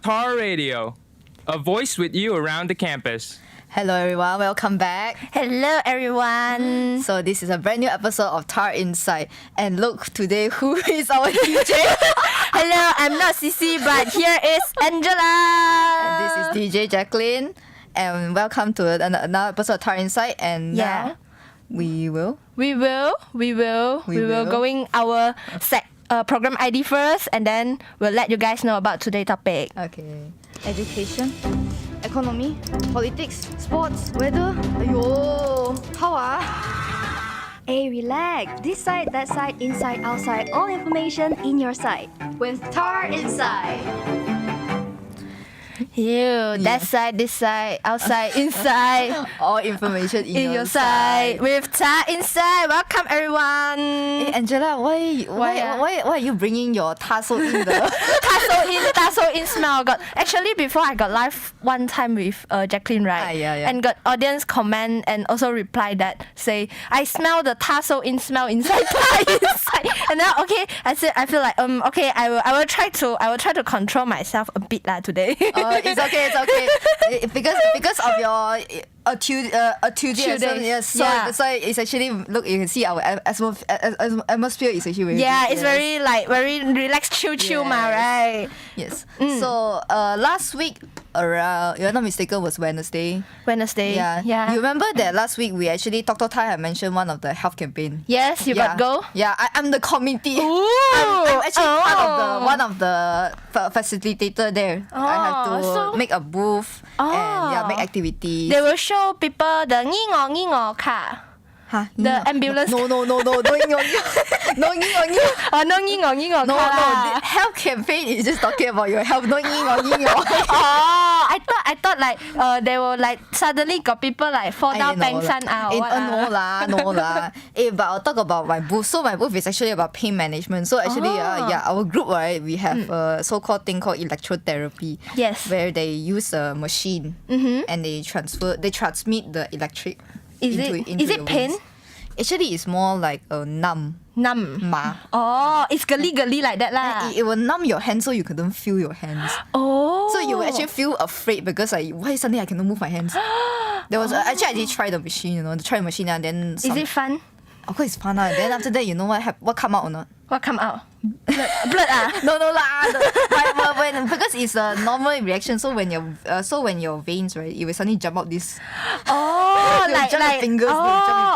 TAR Radio, a voice with you around the campus. Hello everyone, welcome back. Hello everyone. So this is a brand new episode of TAR Inside. And look, today who is our DJ? Hello, I'm not Sissy, but here is Angela. And this is DJ Jaclyn. And welcome to another episode of TAR Inside. And now we will going our program ID first, and then we'll let you guys know about today's topic. Okay. Education, economy, politics, sports, weather. Ayo, how Hey, relax. This side, that side, inside, outside, all information in your side. With TAR Inside. That side, this side, outside, inside. all information in your side. With TAR Inside. Welcome everyone. Hey Angela, why are you bringing your tassel in the tassel in smell? Actually, before I got live one time with Jaclyn, right? And got audience comment and also reply that say I smell the tassel in smell inside TAR Inside. And now I said I feel like okay, I will try to control myself a bit today. It's okay. because of your attitude. Yes. So that's why it's actually look. You can see our atmosphere is actually very. Yeah, it's very relaxed, chill, right? Yes. So last week around, if I'm not mistaken, was Wednesday. Yeah. You remember that last week we actually TalkTalk had mentioned one of the health campaign. Yes, you got go. Yeah, I'm the committee. I'm actually one of the facilitator there. I have to make a booth and make activities. They will show people the nging car. The ambulance. No, the health campaign is just talking about your health. No, I thought like they will like suddenly got people like fall down pengsan No lah. But I'll talk about my booth. So my booth is actually about pain management. So actually, our group, right, we have a so-called thing called electrotherapy. Yes. Where they use a machine and they transmit the electric. Is it pain? Actually, it's more like a numb. Oh, it's girly like that lah. It will numb your hands so you couldn't feel your hands. Oh. So you will actually feel afraid because like, why suddenly I cannot move my hands? There was actually I did try the machine, and then. Is it fun? Of course it's fun Then after that, you know what come out or not? What come out? Blood No lah. Because it's a normal reaction. So when your veins, right, it will suddenly jump out this. Oh, like fingers.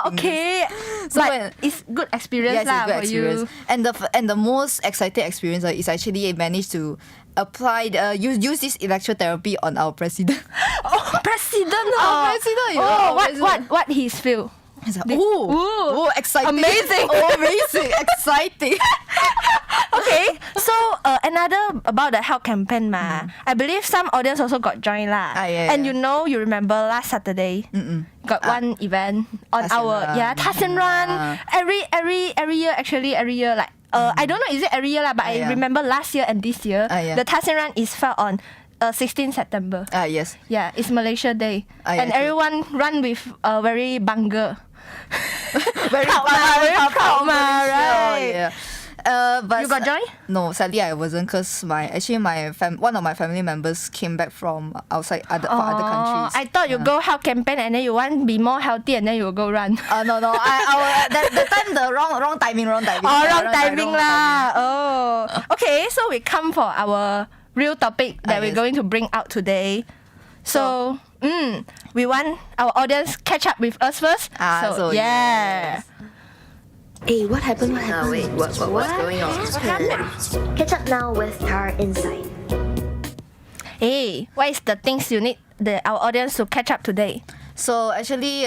Okay. So it's good experience lah for you. And the most exciting experience is actually managed to apply use this electrotherapy on our president. President. What his feel? It's like, exciting. Amazing. Exciting. Okay, so another about the health campaign I believe some audience also got joined lah. And you remember last Saturday got one event on our TAR run. Every year like I don't know is it every year lah, but I remember last year and this year the TAR run is fell on 16 September. Yes. Yeah, it's Malaysia Day. And everyone run with very bangga. very proud, right? But you got join? No, sadly I wasn't because one of my family members came back from outside for other countries. I thought you go health campaign and then you want to be more healthy and then you will go run. No. That time the wrong timing. Wrong timing lah. Oh, okay. So we come for our real topic that we're going to bring out today. So we want our audience catch up with us first. Yes. Hey, what happened? Wait, what's going on? What happened? Catch up now with TAR Inside. Hey, what is the things you need our audience to catch up today? So actually,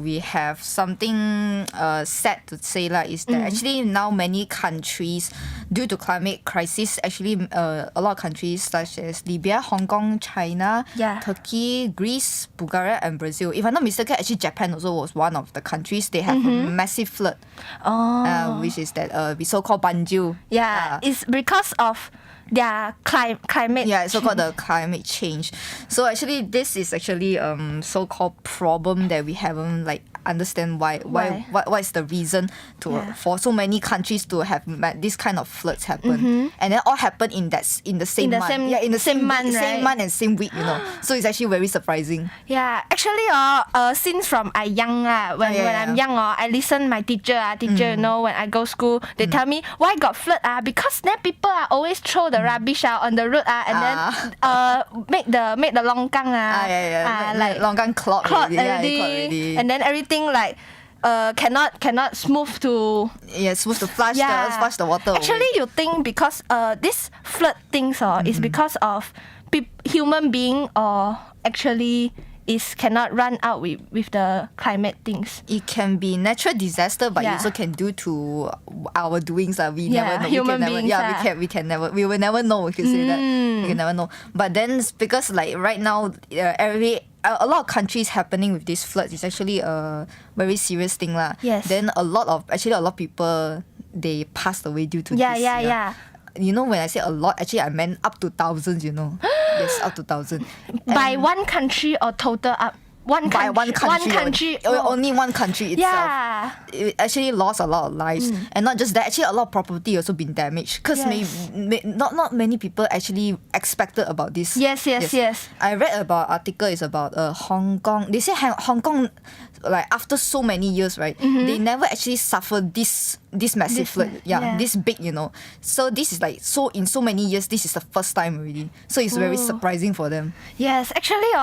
we have something sad to say is that actually now many countries, due to climate crisis, actually a lot of countries such as Libya, Hong Kong, China, Turkey, Greece, Bulgaria, and Brazil. If I'm not mistaken, actually Japan also was one of the countries. They have a massive flood, which is that we so-called banjir. It's because of their climate. So-called the climate change. So actually, this is actually so-called problem that we haven't understand what is the reason for so many countries to have this kind of floods happen, and then all happen in the same month. In the same month, same month and same week. So it's actually very surprising. Yeah, actually, since from I young when I'm young, I listen my teacher, when I go school, they tell me why got flood because then people always throw the rubbish on the road and then make the longkang like longkang clog already, and then everything like cannot smooth to flush the water actually away. You think because this flood things is because of human being, or actually is cannot run out with the climate things? It can be natural disaster, but it also can due to our doings. We never know. Human beings. We will never know. If you say that, we can never know. But then because like right now, a lot of countries happening with these floods is actually a very serious thing lah. Yes. Then a lot of people they passed away due to this. Yeah. When I say a lot, actually I meant up to thousands. Yes, up to thousands. By one country or total up? One country. Only one country itself. Yeah. It actually lost a lot of lives. And not just that, actually a lot of property also been damaged. Because not many people actually expected about this. Yes. I read about article is about Hong Kong. They say Hong Kong, like after so many years, right? They never actually suffered this massive flood. This big, So this is like, in so many years, this is the first time already. So it's very surprising for them. Yes, actually,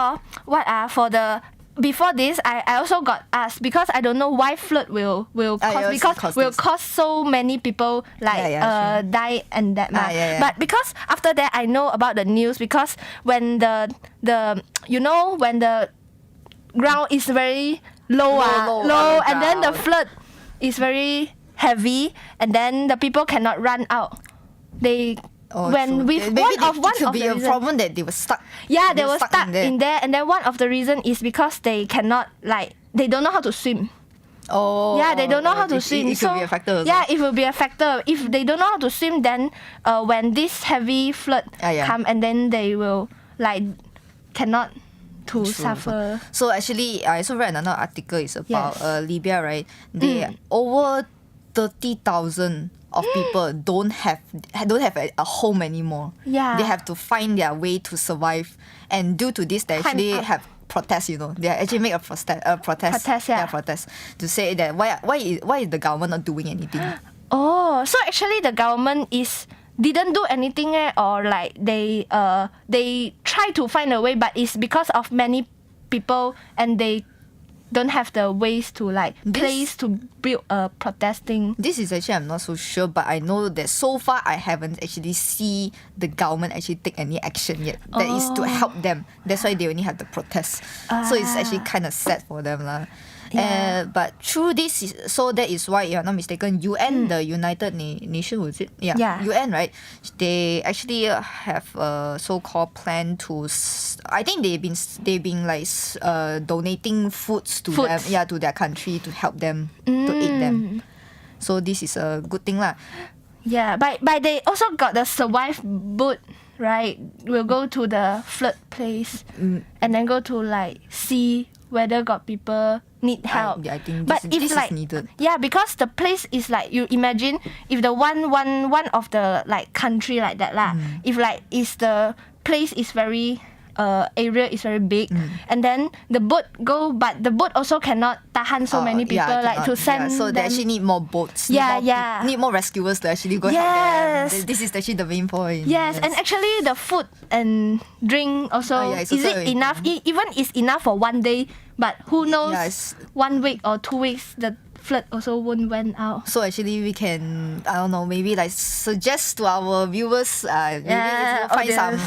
for the before this, I also got asked because I don't know why flood will cause so many people die and that. But because after that I know about the news, because when the when the ground is very low, and then the flood is very heavy, and then the people cannot run out. It could be a problem that they were stuck. Yeah, they were stuck in there, and then one of the reason is because they cannot they don't know how to swim. They don't know how to swim. It could be a factor also. Yeah, it will be a factor. If they don't know how to swim, then when this heavy flood come, and then they will cannot to suffer. So actually, I also read another article. It's about Libya, right? They over 30,000 of people don't have a home anymore. Yeah. They have to find their way to survive, and due to this, they actually have protests. They actually make a protest to say that why is the government not doing anything? Oh, so actually the government didn't do anything, or they try to find a way, but it's because of many people and they don't have the ways to place to build a protesting. This is actually, I'm not so sure, but I know that so far I haven't actually see the government actually take any action yet. That is to help them. That's why they only have the protests. So it's actually kind of sad for them lah. But through this, so that is why, if I'm not mistaken, UN, the United Nations, was it? Yeah. UN, right? They actually have a so-called plan to. I think they've been donating foods to them, to their country to help them, to aid them. So this is a good thing lah. Yeah, but they also got the survive boat, right? We'll go to the flood place and then go to see whether got people need help. I think this is needed. Yeah, because the place is you imagine if the one of the country like that lah. If is the place is very area is very big, and then the boat go, but the boat also cannot tahan so many people to send. So they actually need more boats. Need more rescuers to actually go help them. This is actually the main point. Yes, and actually the food and drink also, is it enough? Even is enough for one day, but who knows? 1 week or 2 weeks the flood also won't went out. So actually we can, I don't know, maybe suggest to our viewers, find some,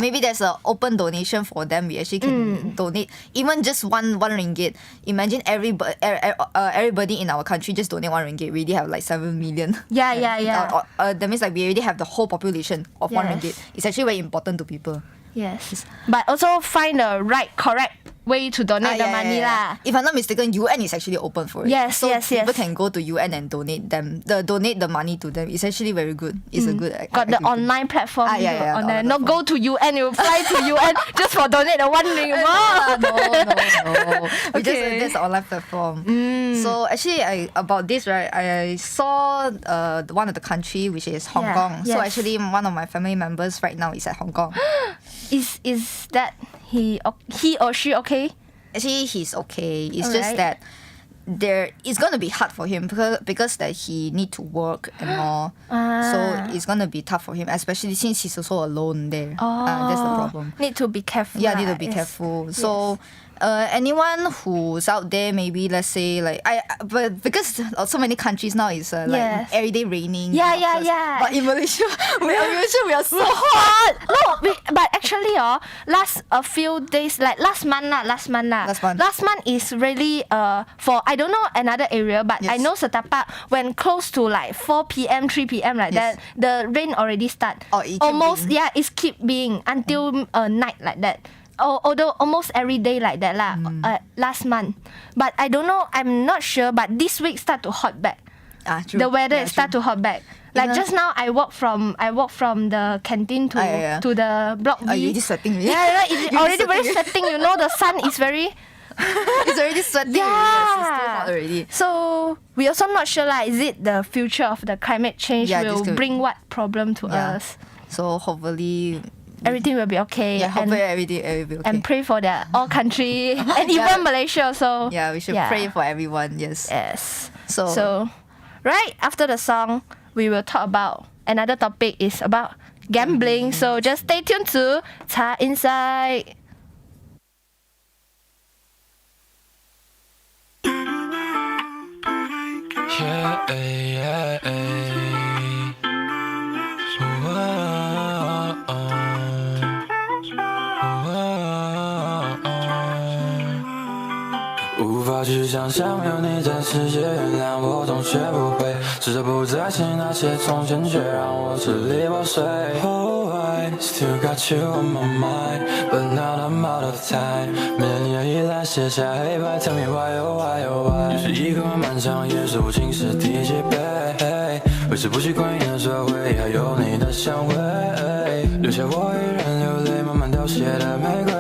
maybe there's an open donation for them. We actually can donate even just one ringgit. Imagine everybody in our country just donate 1 ringgit. We already have 7 million. That means we already have the whole population of 1 ringgit. It's actually very important to people. Yes, but also find the correct way to donate the money lah. If I'm not mistaken, UN is actually open for it. Yes, so yes. people can go to UN and donate the money to them. It's actually very good. It's a good got the online platform. Not go to UN, you fly to UN just for donate the 1 ring. No. Okay. Just online platform. So actually, about this, right, I saw one of the country, which is Hong Kong. Yes. So actually, one of my family members right now is at Hong Kong. Is that he or she okay? Actually, he's okay. It's just that it's gonna be hard for him because that he need to work and all. So it's gonna be tough for him, especially since he's also alone there. That's the problem. Need to be careful. Yeah, need to be careful. So anyone who's out there, maybe let's say but because so many countries now is everyday raining. Yeah. But in Malaysia, we are so hot. No, but actually, last few days, like last month is really for I don't know another area, but I know Setapak when close to like 4 p.m, 3 p.m. like that, the rain already start. Almost it's keep being until night like that. Although almost every day like that lah. Last month, but I don't know. I'm not sure. But this week start to hot back. True. The weather start to hot back. Like just now, I walk from the canteen to the block B. Are you already sweating? Yeah, it's already very sweating. You know, the sun is very. It's already sweating. Yeah. It's too hot already. So we also not sure lah. Is it the future of the climate change will bring what problem to us? So hopefully everything will be okay. Yeah, hopefully everything will be okay. And pray for the all country and even Malaysia also. Yeah, we should pray for everyone. Yes. So right after the song, we will talk about another topic is about gambling. So just stay tuned to TAR Inside.无法去想象有你在世界，原谅我总学不会，试着不再提那些从前，却让我支离破碎。Oh, I still got you on my mind, but now I'm out of time。没了你的依赖，写下黑白 ，Tell me why oh why oh why。又是一个漫长夜，数不清是第几杯，维持不习惯颜色回忆，还有你的香味，留下我一人流泪，慢慢凋谢的玫瑰。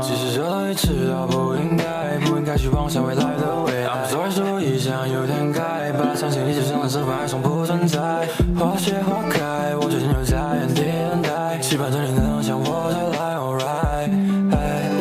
其实这都一直都不应该去妄想未来的未来。I'm sorry， 是我一向有点改，把它藏进你身上的身份还从不存在。花谢花开，我最近又在原地等待，期盼着你能向我再来 ，alright。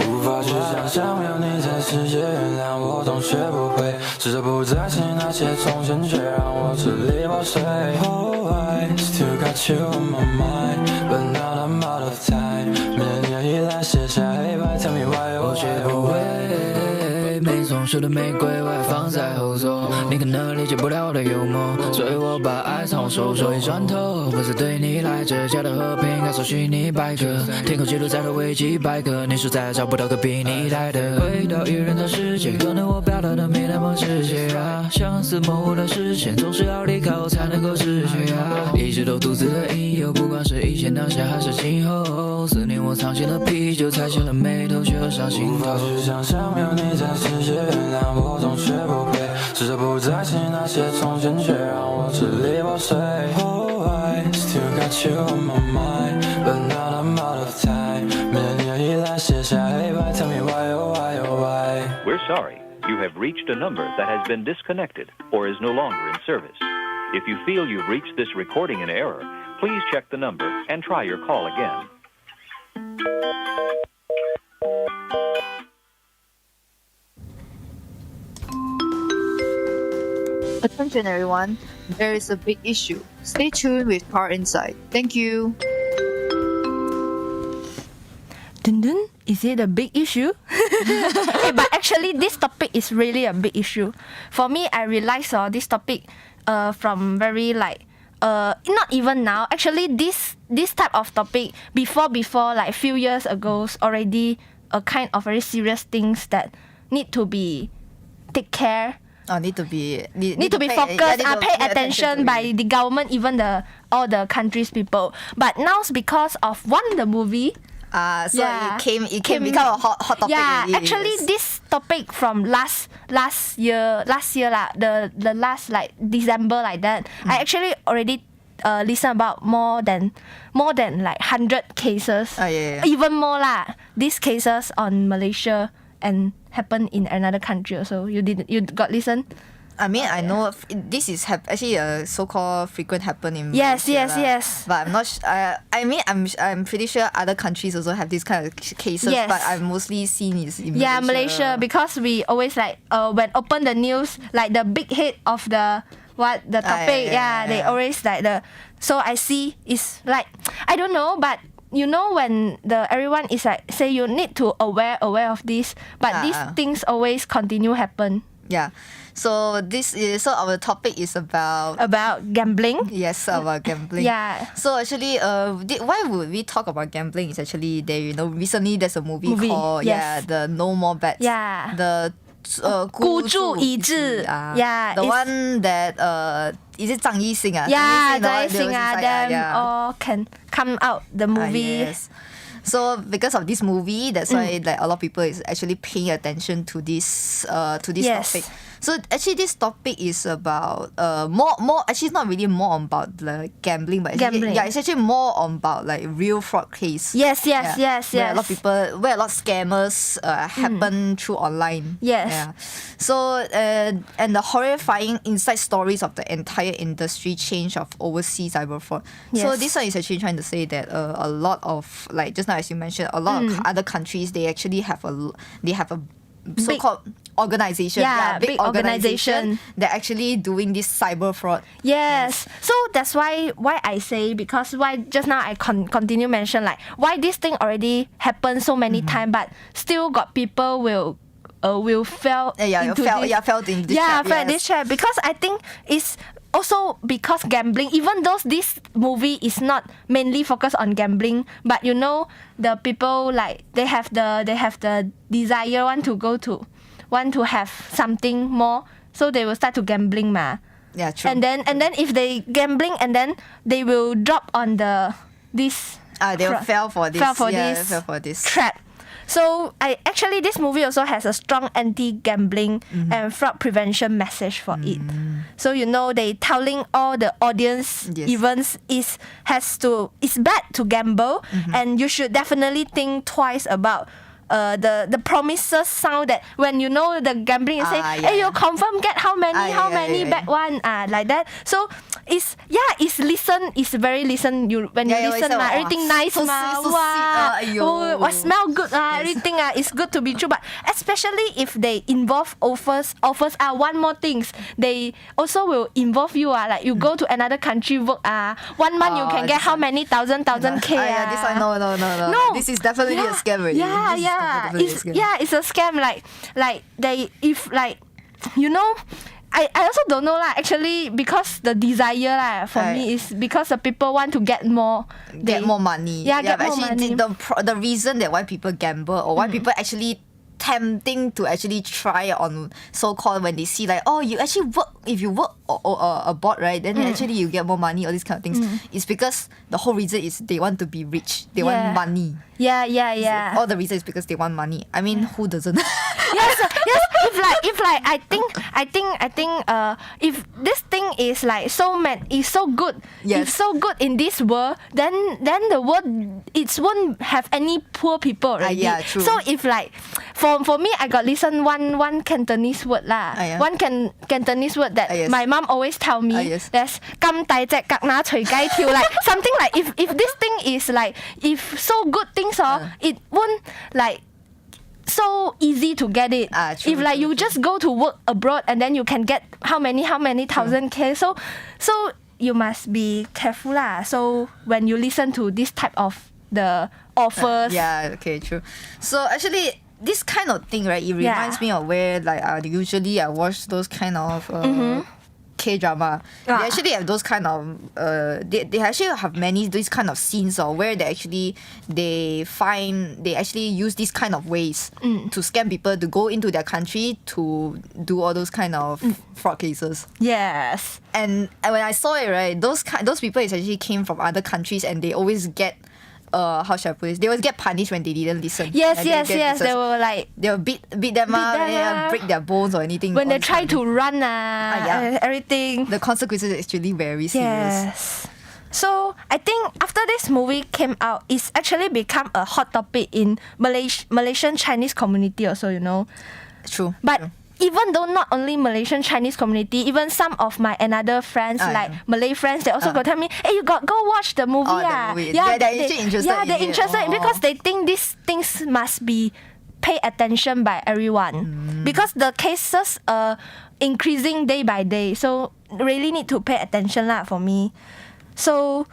无法去想象没有你在世界，原谅我总学不会，试着不再提那些从前，却让我支离破碎。Oh, I still got you on my mind, but now I'm out of time。没了你的依赖，写下黑白 ，Tell me why oh why。我学不会，没松树的玫瑰我还放在后座，你可能理解不了我的幽默，所以我把爱藏手。所以转头不是对你来着，家的和平该搜虚拟百科，天空记录在的维基百科，你说再找不到个比你来的。回到一人的世界，可能我表达的没那么直接啊，相似模糊的视线，总是要离开我才能够知觉啊，一直都独自的引诱，不管是以前当下还是今后，思念我藏起了啤酒，踩起了眉头，却又伤心头。无法去想象没有你在世界，原谅我总学不会，试着不再提那些从前，却让我支离破碎。Oh, I still got you on my mind, but now I'm out of time。没了你的依赖，写下黑白 ，Tell me why oh why oh why。 We're sorry, you have reached a number that has been disconnected or is no longer in service. If you feel you've reached this recording in error, please check the number and try your call again. Attention everyone, there is a big issue. Stay tuned with TAR Inside. Thank you. Dun dun, is it a big issue? Hey, but actually this topic is really a big issue. For me, I realized this topic from very like not even now. Actually this type of topic before like few years ago already a kind of very serious things that need to be take care. Need to be focused, pay attention by the government, even all the countries people. But now because of the movie, So it came become a hot topic. Yeah, already. actually this topic from last year lah, the last like December like that. I actually already listen about more than like 100 cases. Even more lah. These cases on Malaysia and happen in another country also. You got listen? I mean, I know this is actually a so-called frequent happen in yes. But I'm not. I mean, I'm pretty sure other countries also have this kind of cases. Yes. But I've mostly seen is in Malaysia. Yeah, Malaysia, because we always like when open the news, like the big head of the topic. They always like the. So I see it's like I don't know, but you know when everyone is like say you need to aware of this, but these things always continue happen. Yeah. So our topic is about gambling. Yes, about gambling. Yeah. So actually, why would we talk about gambling? Is actually recently there's a movie called the No More Bets. Yeah. The 孤注一掷 yeah, the one that is it 张艺兴 yeah, 张艺兴 them all can come out the movie. Yes. So because of this movie, that's why like a lot of people is actually paying attention to this topic. So actually this topic is about more actually it's not really more about the gambling, but it's actually more about like real fraud case. Yes. Where a lot of scammers happen through online. Yes. Yeah. So and the horrifying inside stories of the entire industry change of overseas cyber fraud. Yes. So this one is actually trying to say that a lot of like just now as you mentioned, a lot of other countries they actually have a so-called organization. Big organization that actually doing this cyber fraud. Yes. So that's why I say, because why just now I continue mention like why this thing already happened so many times, but still got people will fell into this trap, because I think it's also because gambling, even though this movie is not mainly focused on gambling, but you know the people like they have the desire want to have something more, so they will start to gambling ma. Yeah, true. And then if they gambling and then they will drop on this fell for this trap. So this movie also has a strong anti-gambling and fraud prevention message for it. So you know they telling all the audience events it's bad to gamble, and you should definitely think twice about the promises sound that when you know the gambling you say hey you confirm get how many bet one like that. So it's very listen you when you listen everything nice smell good everything is good to be true, but especially if they involve offers one more things, they also will involve you like you go to another country work 1 month you can get how many thousand K. This one no, this is definitely a scam already. It's a scam like they if like you know I also don't know lah actually, because the desire lah for me is because the people want to get more money. Get more money. The reason that why people gamble or why people actually tempting to actually try on so-called when they see like you actually work, if you work abroad right, then actually you get more money, all these kind of things. It's because the whole reason is they want to be rich, they want money. All the reason is because they want money. I mean, who doesn't? yes. If like I think if this thing is like is so good, it's so good in this world, then the world won't have any poor people already. True. So if like for me, I got listen one Cantonese word lah. One Cantonese word that my mom always tell me. That's 咁大隻蛤乸隨街跳, like something like if this thing is like if so good things it won't like so easy to get it. True, if like true, you just go to work abroad and then you can get how many thousand K. So you must be careful lah. So when you listen to this type of the offers. Okay, true. So actually this kind of thing, right, it reminds me of where like usually I watch those kind of K-drama. They actually have those kind of they actually have many these kind of scenes where they actually use these kind of ways to scam people to go into their country to do all those kind of fraud cases. Yes. And when I saw it, right, those people actually came from other countries and they always get how should I put this? They will get punished when they didn't listen. Yes. They will like they'll beat them up, break their bones or anything. When they try to run, everything. The consequences are actually very serious. Yes. So I think after this movie came out, it's actually become a hot topic in Malaysian Chinese community also, you know. True. But even though not only Malaysian Chinese community, even some of my another friends, like Malay friends, they also go tell me, hey, you go watch the movie. The movie. Yeah, they're interested. Yeah, they're interested because they think these things must be paid attention by everyone. Because the cases are increasing day by day. So really need to pay attention lah for me. So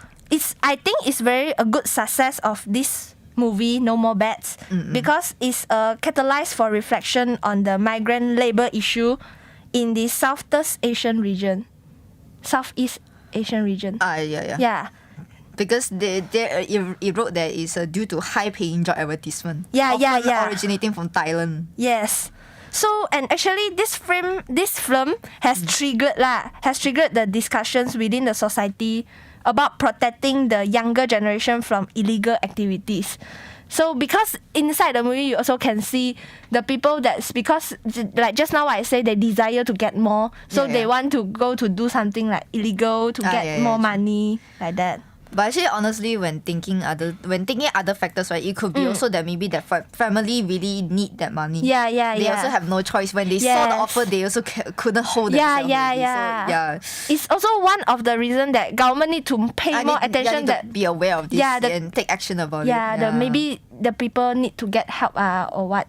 I think it's a good success of this movie, No More Bats, because it's a catalyst for reflection on the migrant labor issue in the Southeast Asian region. Yeah. Because it wrote that it's due to high-paying job advertisement. Yeah. Originating from Thailand. Yes. So, and actually this film has triggered the discussions within the society about protecting the younger generation from illegal activities. So because inside the movie you also can see the people because like just now I say they desire to get more, so they want to go to do something like illegal to get more money like that. But actually, honestly, when thinking other factors, right, it could be also that maybe that family really need that money. They also have no choice. When they saw the offer, they also couldn't hold themselves. So, it's also one of the reasons that government need to pay more attention. To be aware of this and take action about it. Maybe the people need to get help or what.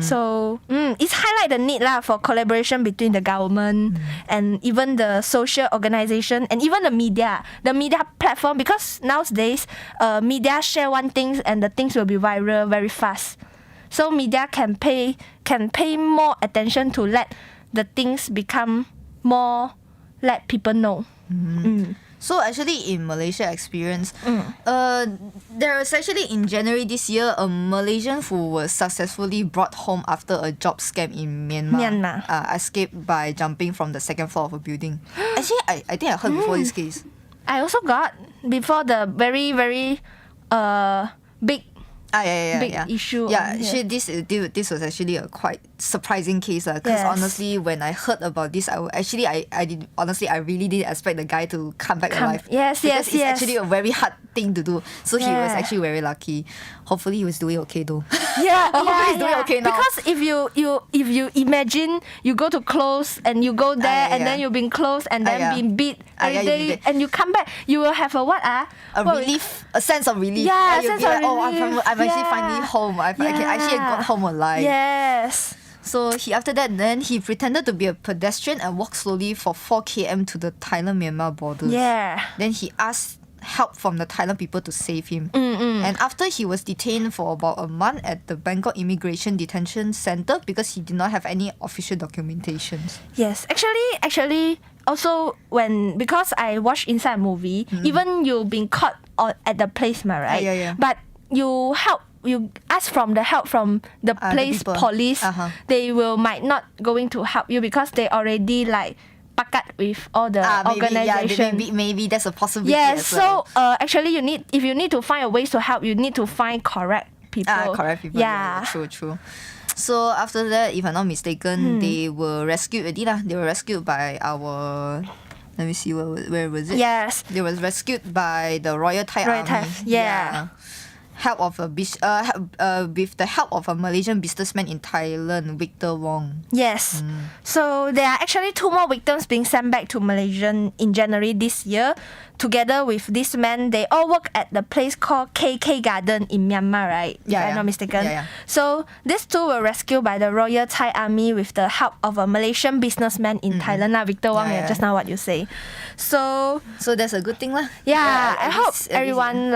So it's highlight the need for collaboration between the government and even the social organization and even the media platform, because nowadays media share one thing and the things will be viral very fast. So media can pay more attention to let the things become more, let people know. So actually in Malaysia experience, there was actually in January this year a Malaysian who was successfully brought home after a job scam in Myanmar. Escaped by jumping from the second floor of a building. Actually, I think I heard before this case. I also got before the very, very big issue. This was actually a quite surprising case because honestly, when I heard about this, I really didn't expect the guy to come back alive. Yes. It's actually a very hard thing to do. So he was actually very lucky. Hopefully, he was doing okay though. Hopefully he's doing okay now. Because if you imagine you go to close and you go there and then you've been closed and then been beat every day and you come back, you will have a sense of relief. Yeah, a sense of relief. I'm actually finally home. I actually got home alive. Yes. So after that, then he pretended to be a pedestrian and walked slowly for 4 km to the Thailand-Myanmar border. Yeah. Then he asked help from the Thailand people to save him. And after he was detained for about a month at the Bangkok Immigration Detention Center because he did not have any official documentation. Yes, actually, also because I watched inside a movie, even you've been caught at the place, right? But you ask from the help from the place police, they might not going to help you because they already like pakat with all the organization. Maybe that's a possibility. Yes, so actually if you need to find a ways to help, you need to find correct people. Yeah. True. So after that, if I'm not mistaken, they were rescued already lah. They were rescued by our. Let me see where was it? Yes. They was rescued by the Royal Thai Army. Yeah. With the help of a Malaysian businessman in Thailand, Victor Wong. Yes. So there are actually 2 more victims being sent back to Malaysia in January this year. Together with this man, they all work at the place called KK Garden in Myanmar, right? If I'm not mistaken. So these 2 were rescued by the Royal Thai Army with the help of a Malaysian businessman in Thailand, Victor Wong. Just now what you say. So that's a good thing lah. I hope everyone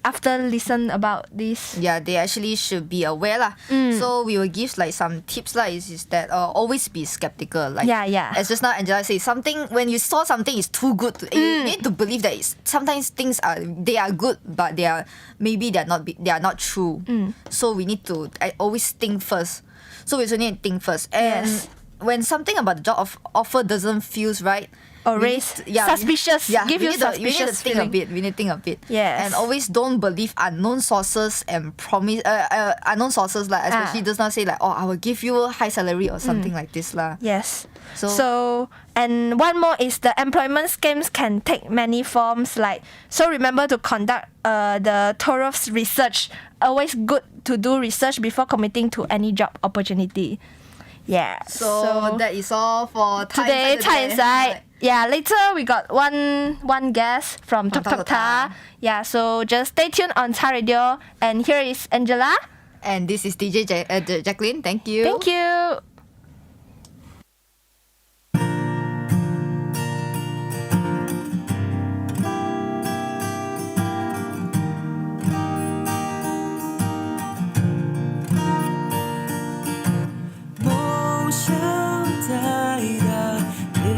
after listen about this, they actually should be aware lah. So we will give some tips lah. Is that always be skeptical. As just now Angela said, when you saw something is too good, you need to believe that sometimes things are good, but they are not true. So we need to always think first. So we also need to think first. And when something about the job offer doesn't feels right, or raise suspicious. Give you suspicious feeling. We need to think a bit. Yes. And always don't believe unknown sources and promise unknown sources like especially does not say like I will give you a high salary or something like this lah. Yes. So and one more is the employment schemes can take many forms so remember to conduct the thorough research. Always good to do research before committing to any job opportunity. Yeah. So that is all for today. TAR Inside. Yeah. Later we got one guest from TalkTalk. Yeah. So just stay tuned on TAR Radio. And here is Angela. And this is DJ Jaclyn. Thank you. Thank you.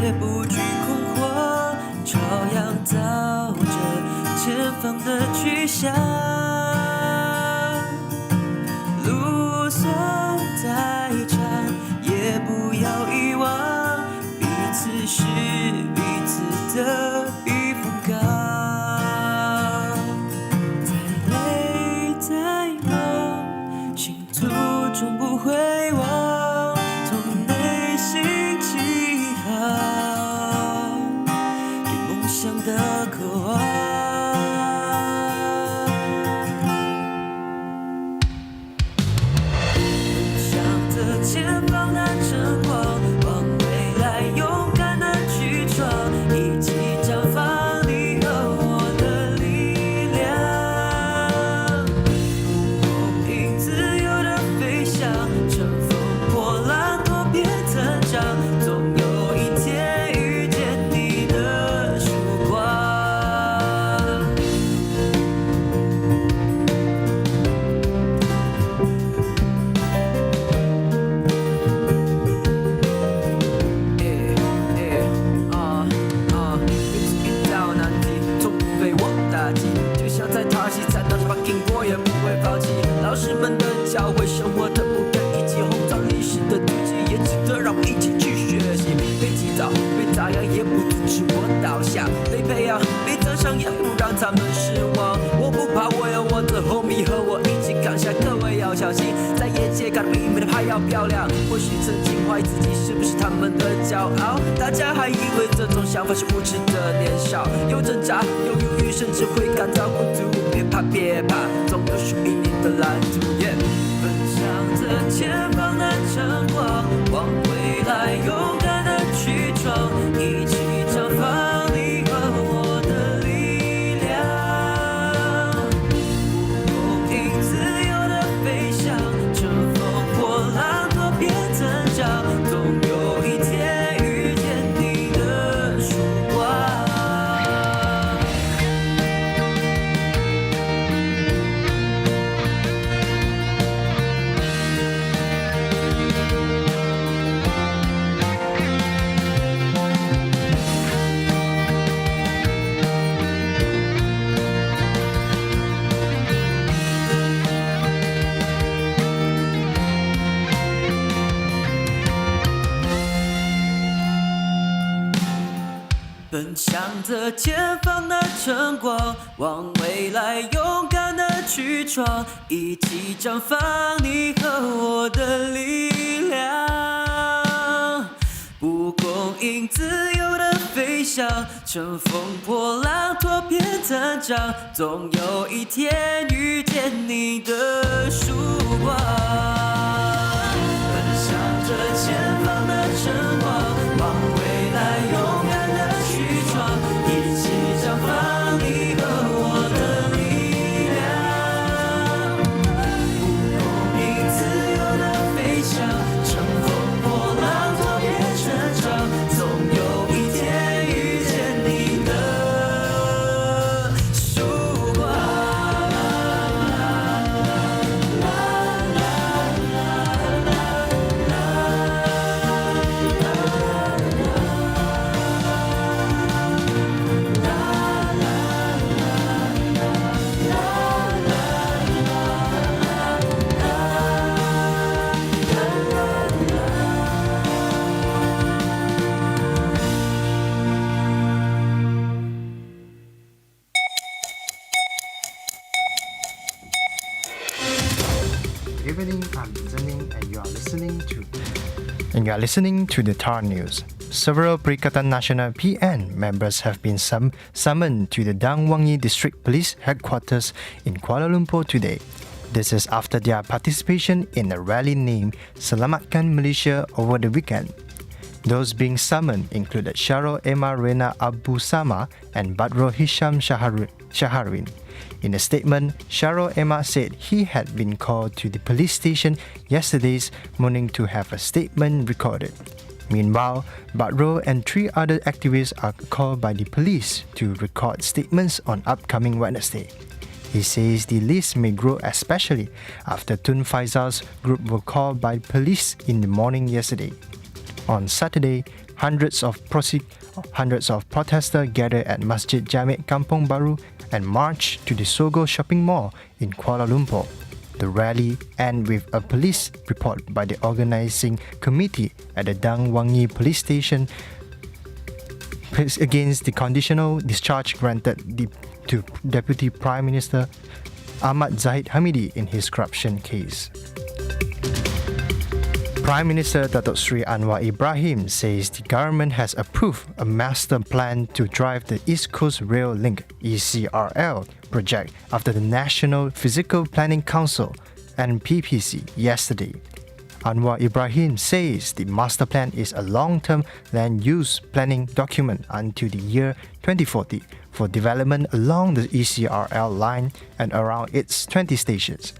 也不惧困惑，照样走着前方的去向。路算再长，也不要遗忘，彼此是彼此的避风港。再累再忙，心途终不会忘，从内心起航。的渴望，向着前方的晨光，往未来勇敢的去闯，一起绽放你和我的力量，不公平自由的飞翔，乘风破浪多变成长，总有一天遇见你的曙光。老师们的教诲，生活的不甘，以及红枣历史的足迹，也值得让我一起去学习。被击倒，被打压，也不阻止我倒下；被培养，被赞赏，也不让他们失望。我不怕，我有我的 homie 和我一起扛下。各位要小心，在业界干得比你们还要漂亮。或许曾经怀疑自己是不是他们的骄傲，大家还以为这种想法是无知的年少，有挣扎，有犹豫，甚至会感到孤独。别怕，别怕，总有属于你的蓝图。分享着前方的晨光，往未来勇敢的去闯，一起绽放你和我的力量，不公平自由的飞翔，乘风破浪多变成长，总有一天遇见你的曙光。奔向着前方的晨光，往未来勇敢的去闯，一起绽放你和我的力量，不公因自由的飞翔，乘风破浪多变成长，总有一天遇见你的曙光。奔向着前方的晨光，往未来勇敢的去闯，一起绽放你和我的力量，不公平自由的飞翔，乘风破浪多变成长，总有一天遇见你的曙光。evening, I'm Zhen Ning, and you are listening to the TAR News. Several Perikatan Nasional PN members have been summoned to the Dang Wangi District Police Headquarters in Kuala Lumpur today. This is after their participation in a rally named Selamatkan Malaysia over the weekend. Those being summoned included Syarul Emma Rena Abu Sama and Badro Hisham Shaharin. In a statement, Syarul Emma said he had been called to the police station yesterday morning to have a statement recorded. Meanwhile, Badro and 3 other activists are called by the police to record statements on upcoming Wednesday. He says the list may grow especially after Tun Faisal's group were called by police in the morning yesterday. On Saturday, hundreds of protesters gathered at Masjid Jamek Kampung Baru and marched to the Sogo shopping mall in Kuala Lumpur. The rally ended with a police report by the organizing committee at the Dang Wangi police station against the conditional discharge granted to Deputy Prime Minister Ahmad Zahid Hamidi in his corruption case. Prime Minister Datuk Sri Anwar Ibrahim says the government has approved a master plan to drive the East Coast Rail Link (ECRL) project after the National Physical Planning Council (NPPC) yesterday. Anwar Ibrahim says the master plan is a long-term land use planning document until the year 2040 for development along the ECRL line and around its 20 stations.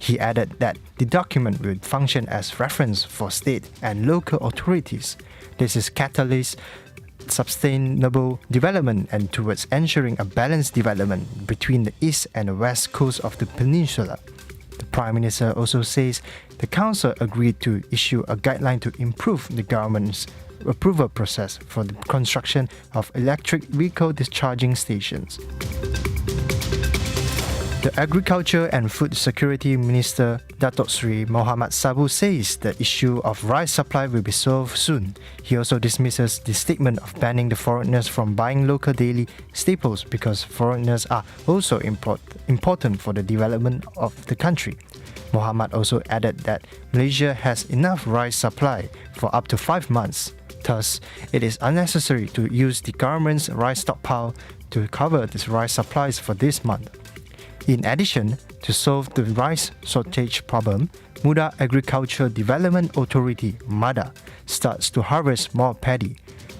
He added that the document will function as reference for state and local authorities. This is catalyst sustainable development and towards ensuring a balanced development between the east and the west coast of the peninsula. The Prime Minister also says the Council agreed to issue a guideline to improve the government's approval process for the construction of electric vehicle discharging stations. The Agriculture and Food Security Minister Datuk Sri Muhammad Sabu says the issue of rice supply will be solved soon. He also dismisses the statement of banning the foreigners from buying local daily staples because foreigners are also important for the development of the country. Muhammad also added that Malaysia has enough rice supply for up to 5 months. Thus, it is unnecessary to use the government's rice stockpile to cover these rice supplies for this month. In addition, to solve the rice shortage problem, Muda Agriculture Development Authority (MADA) starts to harvest more paddy,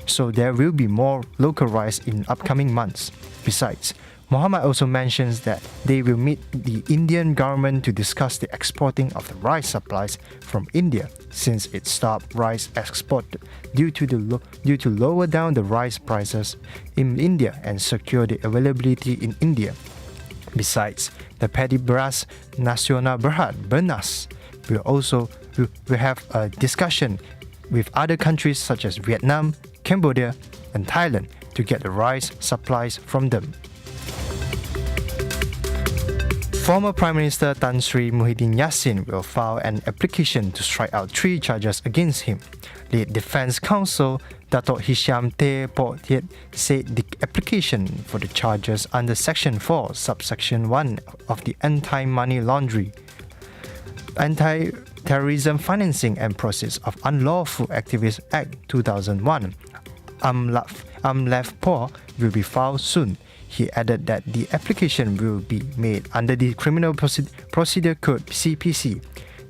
so there will be more local rice in upcoming months. Besides, Muhammad also mentions that they will meet the Indian government to discuss the exporting of the rice supplies from India, since it stopped rice export due to lower down the rice prices in India and secure the availability in India. Besides, the Paddy Beras Nasional Berhad (BENAS) will have a discussion with other countries such as Vietnam, Cambodia, and Thailand to get the rice supplies from them. Former Prime Minister Tan Sri Muhyiddin Yassin will file an application to strike out 3 charges against him. Lead Defence Counsel Datuk Hisham T. Potiet said the application for the charges under Section 4, Subsection 1 of the Anti-Money Laundering, Anti-Terrorism Financing and Proceeds of Unlawful Activities Act 2001, AMLAFPOR, will be filed soon. He added that the application will be made under the Criminal Procedure Code (CPC).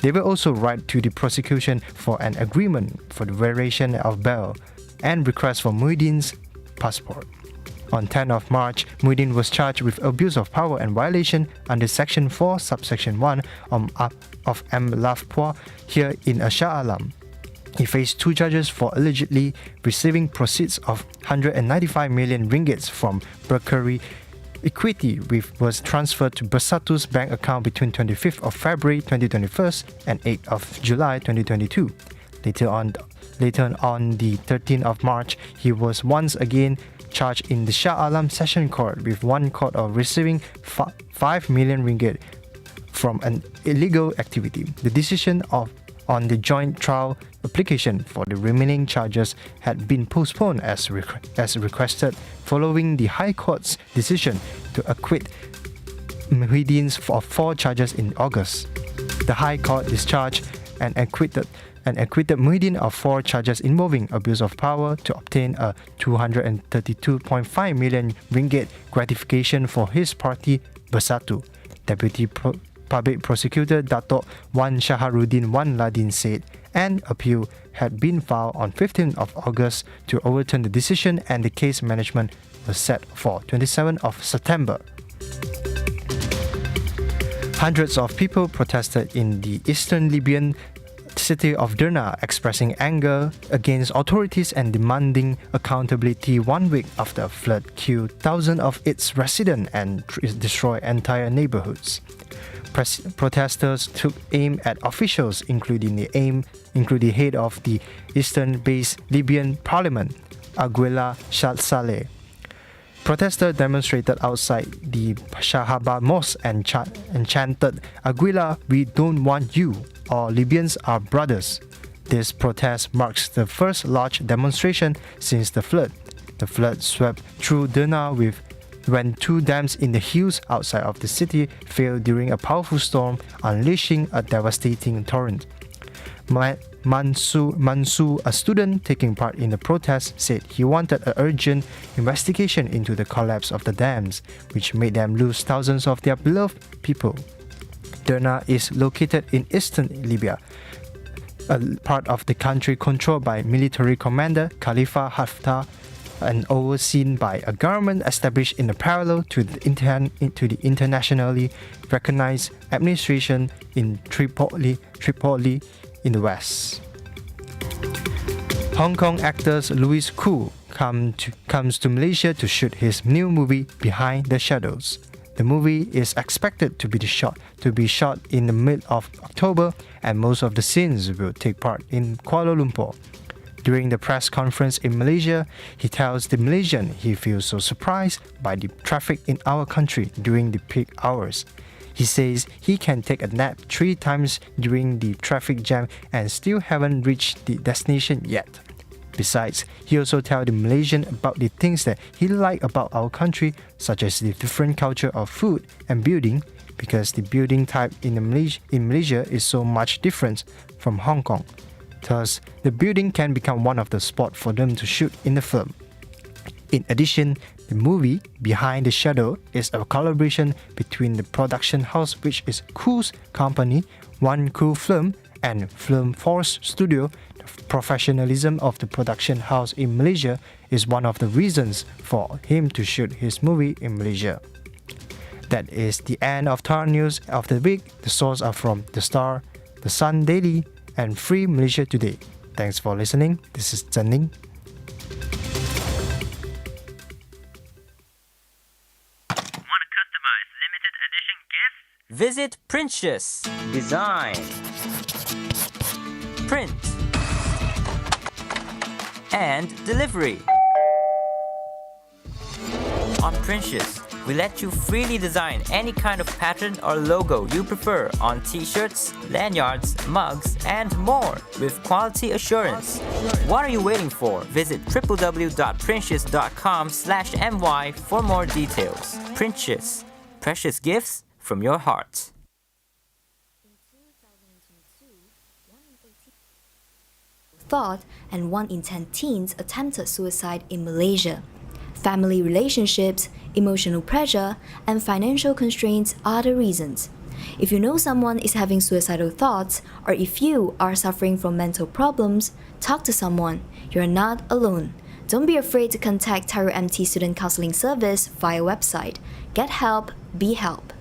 They will also write to the prosecution for an agreement for the variation of bail and request for Muhyiddin's passport. On 10th of March, Muhyiddin was charged with abuse of power and violation under Section 4, Subsection 1 of AMLAFPOR here in Shah Alam. He faced 2 charges for allegedly receiving proceeds of 195 million ringgits from Berkery equity which was transferred to Bersatu's bank account between 25th of February 2021 and 8th of July 2022. Later on the 13th of March, he was once again charged in the Shah Alam Session Court with 1 count of receiving 5 million ringgit from an illegal activity. The decision on the joint trial application for the remaining charges had been postponed as requested following the High Court's decision to acquit Muhyiddin of 4 charges in August. The High Court discharged and acquitted Muhyiddin of 4 charges involving abuse of power to obtain a 232.5 million ringgit gratification for his party Bersatu. Deputy Public Prosecutor Dato' Wan Shaharuddin Wan Ladin said an appeal had been filed on 15th of August to overturn the decision, and the case management was set for 27th of September. Hundreds of people protested in the eastern Libyan city of Derna, expressing anger against authorities and demanding accountability 1 week after a flood killed thousands of its residents and destroyed entire neighborhoods. Protesters took aim at officials, including the head of the eastern-based Libyan parliament, Aguila Saleh. Protesters demonstrated outside the Shahaba Mosque and chanted, "Aguila, we don't want you. All Libyans are brothers." This protest marks the first large demonstration since the flood. The flood swept through Derna when 2 dams in the hills outside of the city failed during a powerful storm, unleashing a devastating torrent. Mansoor, a student taking part in the protest, said he wanted an urgent investigation into the collapse of the dams, which made them lose thousands of their beloved people. Derna is located in eastern Libya, a part of the country controlled by military commander Khalifa Haftar and overseen by a government established in a parallel to the internationally recognized administration in Tripoli in the west. Hong Kong actor Louis Koo comes to Malaysia to shoot his new movie Behind the Shadows. The movie is expected to be shot in the mid of October, and most of the scenes will take part in Kuala Lumpur. During the press conference in Malaysia, he tells the Malaysian he feels so surprised by the traffic in our country during the peak hours. He says he can take a nap 3 times during the traffic jam and still haven't reached the destination yet. Besides, he also tells the Malaysian about the things that he likes about our country, such as the different culture of food and building, because the building type in Malaysia is so much different from Hong Kong. Thus, the building can become one of the spots for them to shoot in the film. In addition, the movie Behind the Shadow is a collaboration between the production house, which is Koo's company, One Koo Film, and Film Force Studio. The professionalism of the production house in Malaysia is one of the reasons for him to shoot his movie in Malaysia. That is the end of TAR News of the week. The sources are from The Star, The Sun Daily, and Free Malaysia Today. Thanks for listening. This is Zhen Ning. Want to customize limited edition gifts? Visit Princess Design, Print, and Delivery. On Princess, we let you freely design any kind of pattern or logo you prefer on t-shirts, lanyards, mugs, and more with quality assurance. What are you waiting for? Visit www.princess.com/my for more details. Princess, precious gifts from your heart. Thought, and 1 in 10 teens attempted suicide in Malaysia. Family relationships, emotional pressure, and financial constraints are the reasons. If you know someone is having suicidal thoughts, or if you are suffering from mental problems, talk to someone. You're not alone. Don't be afraid to contact TAR MT Student Counseling Service via website. Get help, be help.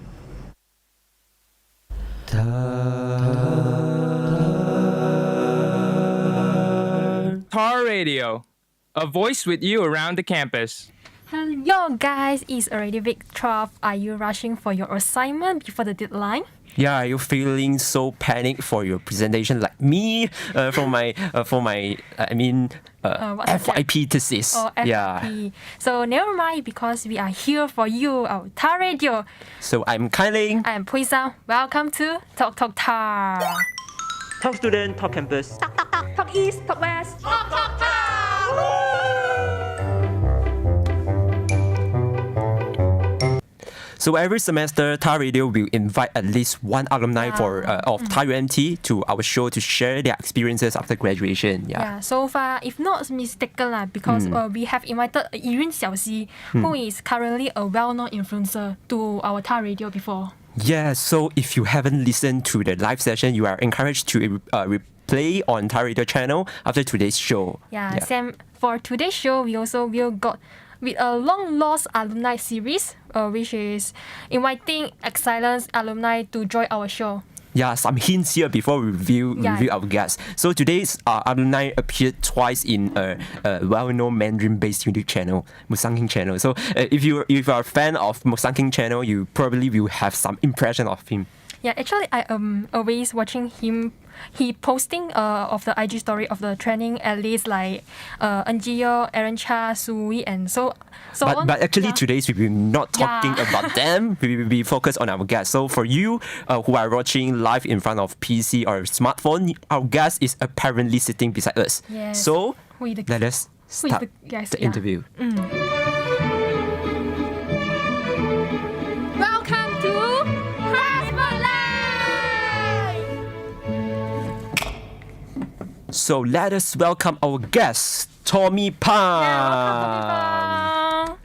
TAR Radio, a voice with you around the campus. Hello guys, it's already week 12. Are you rushing for your assignment before the deadline? Yeah, are you feeling so panicked for your presentation like me for my FYP thesis? Oh, FYP. Yeah. So never mind, because we are here for you, our TAR Radio. So I'm Ling. I'm Pui San. Welcome to TalkTalk TAR. Talk student, talk campus. Talk East, Talk West. Talk TAR. So every semester, TAR Radio will invite at least one alumni of TAR UMT to our show to share their experiences after graduation. Yeah, so far, if not mistaken, because we have invited Yun Xiaoxi, who is currently a well-known influencer to our TAR Radio before. Yeah, so if you haven't listened to the live session, you are encouraged to replay on TAR Radio channel after today's show. Yeah, Sam, for today's show, we also will got with a long-lost alumni series, which is inviting excellent alumni to join our show. Yeah, some hints here before we review our guests. So today's alumni appeared twice in a well-known Mandarin-based YouTube channel, Musang King channel. So if you are a fan of Musang King channel, you probably will have some impression of him. Yeah, actually, I am always watching him. He posting of the IG story of the training at least like NGO, Aaron Cha, Sui, and so on. But actually today we will not talking about them. We will be focused on our guests. So for you who are watching live in front of PC or smartphone, our guest is apparently sitting beside us. Yes. So let us start the interview. Welcome to So let us welcome our guest, Tommy Pang.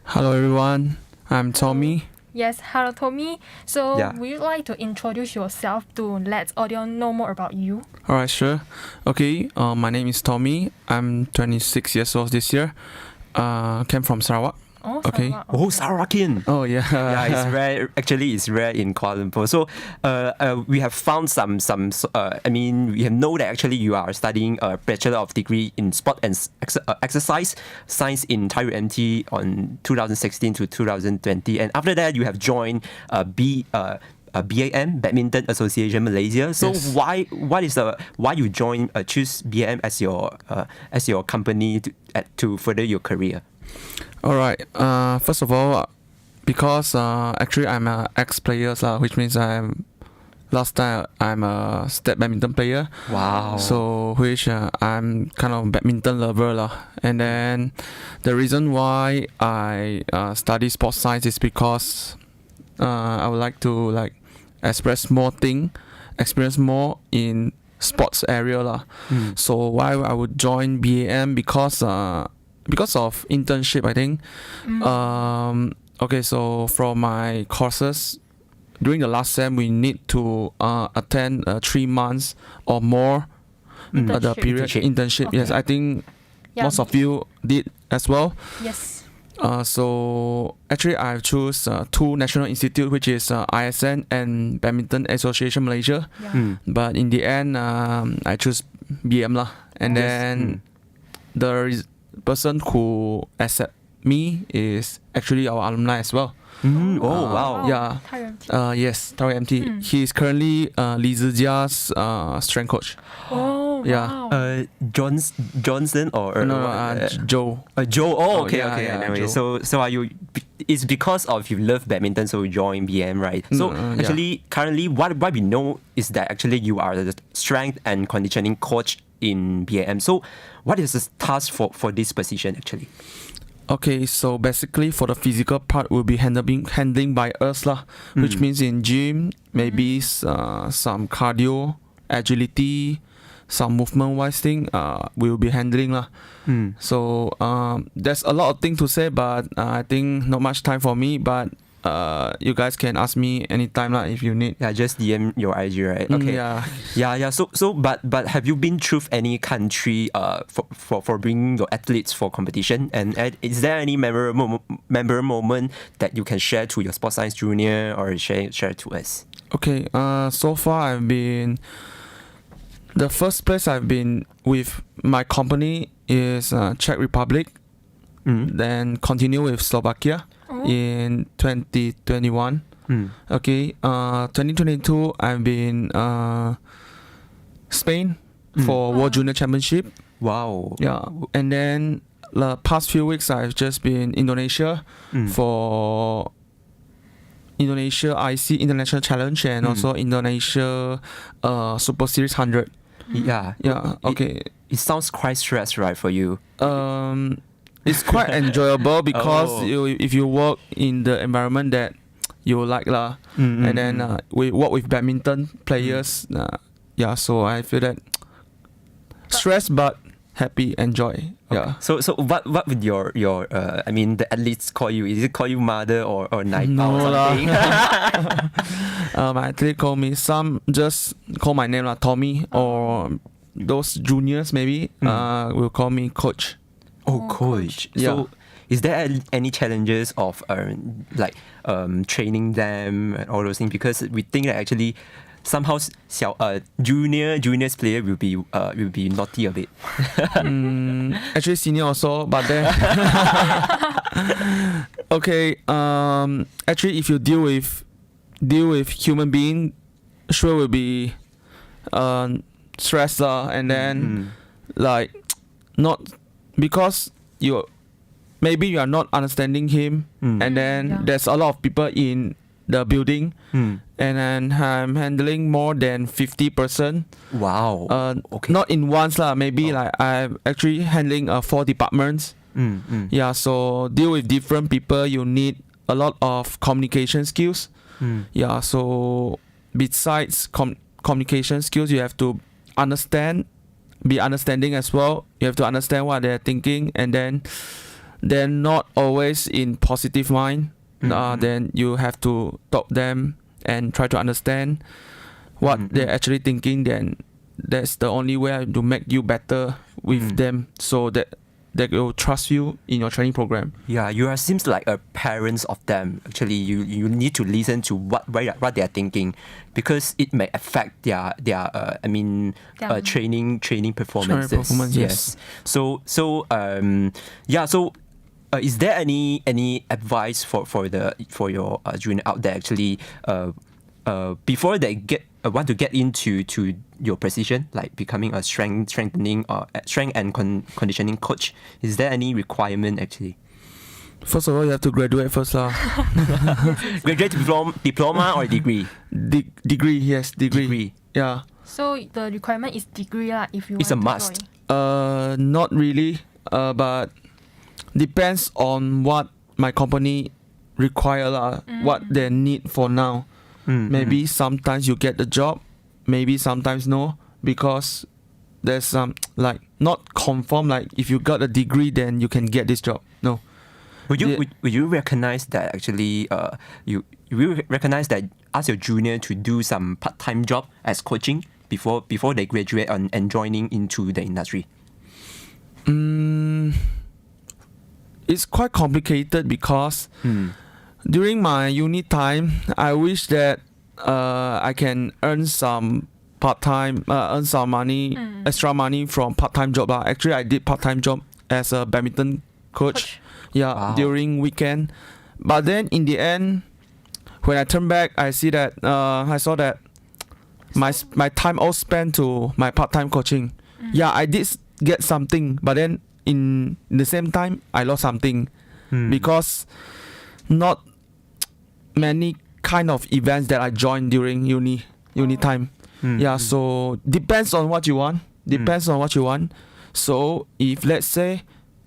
Hello everyone, I'm Tommy. Yes, hello Tommy. So would you like to introduce yourself to let audience know more about you? Alright, sure. Okay, my name is Tommy. I'm 26 years old this year. Came from Sarawak. Oh, okay. Sarawak. Oh, Sarawakian. Oh, yeah. Yeah, it's rare. Actually, it's rare in Kuala Lumpur. So, we have found some. We have know that actually you are studying a Bachelor of Degree in Sport and Exercise Science in TAR UMT on 2016 to 2020, and after that you have joined BAM, Badminton Association Malaysia. So yes. why you choose BAM as your company to further your career? Alright, first of all, because actually I'm an ex-player, which means last time I'm a state badminton player. Wow. So which I'm kind of badminton lover and then the reason why I study sports science is because I would like to express more thing, experience more in sports area So why I would join BAM because of internship, I think. Okay, so from my courses, during the last sem, we need to attend 3 months or more the period internship. Okay. Yes, I think most of you did as well. Yes. So actually, I choose 2 national institute, which is ISN and Badminton Association Malaysia. Yeah. But in the end, I choose BM and then the person who accept me is actually our alumni as well. Oh wow! Yeah. Yes, TAR UMT. He is currently Li Zijia's strength coach. Oh wow. Yeah. Johnson or no, Joe. Joe. Oh, okay, yeah, okay. Yeah, anyway, so are you? It's because of you love badminton, so you join BM, right? So actually, currently, what we know is that actually you are the strength and conditioning coach in BAM. So what is the task for this position actually? Okay, so basically for the physical part will be handling by us which means in gym maybe some cardio, agility, some movement wise thing we'll be handling So there's a lot of things to say, but I think not much time for me, but you guys can ask me anytime if you need. Yeah, just DM your IG, right? Okay. Yeah. So but have you been through any country for bringing your athletes for competition? And is there any memorable moment that you can share to your sports science junior or share to us? Okay. So far the first place I've been with my company is Czech Republic. Then continue with Slovakia in 2021. Okay, 2022 I've been Spain for World Junior Championship. Wow. Yeah, and then the past few weeks I've just been Indonesia for Indonesia IC International Challenge and also Indonesia Super Series 100. Yeah. Okay. It sounds quite stressed, right, for you? It's quite enjoyable because if you work in the environment that you like lah. And then we work with badminton players. Yeah, so I feel that stressed but happy, enjoy. Yeah. So what would your I mean the athletes call you? Is it call you mother or night no, or something? My athlete call me, some just call my name Tommy, or those juniors maybe will call me coach. Oh, coach. Yeah. So is there any challenges of training them and all those things? Because we think that actually somehow juniors player will be naughty a bit. Actually senior also, but then okay. Actually, if you deal with human being, sure will be stressed and then like not because maybe you are not understanding him, and then there's a lot of people in the building, and then I'm handling more than 50%. Wow. Okay. Not in once lah. Maybe like I'm actually handling 4 departments. Yeah. So deal with different people. You need a lot of communication skills. Yeah. So besides communication skills, you have to be understanding as well. You have to understand what they're thinking, and then they're not always in positive mind. Then you have to talk them and try to understand what they're actually thinking. Then that's the only way to make you better with them, so that they will trust you in your training program. Yeah, you seems like a parents of them. Actually, you need to listen to what they are thinking, because it may affect their training performances. Yes. So is there any advice for your junior out there actually before they want to get into your position, like becoming a strength and conditioning coach? Is there any requirement actually? First of all, you have to graduate first lah. Graduate diploma or degree? Degree, yes, degree. Yeah. So the requirement is degree lah. If you it's want a must. Not really. But depends on what my company require lah. What they need for now. Maybe sometimes you get the job, maybe sometimes no, because there's some like not confirm, like if you got a degree then you can get this job. No. Would you recognize that actually you recognize that ask your junior to do some part-time job as coaching before they graduate and joining into the industry? It's quite complicated because during my uni time, I wish that I can earn some part-time, earn some money, extra money from part-time job. Actually, I did part-time job as a badminton coach. Yeah, wow. During weekend. But then in the end, when I turn back, I saw that my time all spent to my part-time coaching. Yeah, I did get something, but then in the same time, I lost something because not many kind of events that I joined during uni time. Yeah, so depends on what you want. So if let's say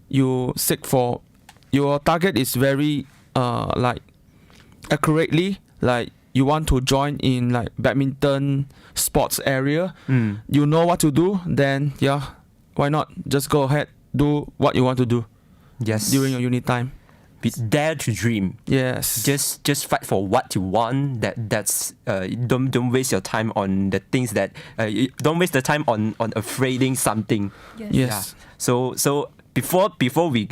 you seek for your target is very like accurately, like you want to join in like badminton sports area, you know what to do, then yeah, why not just go ahead, do what you want to do. Yes, during your uni time. Dare to dream. Yes. Just fight for what you want. That's don't waste your time on the things that don't waste the time on afraiding something. Yes. Yeah. So before we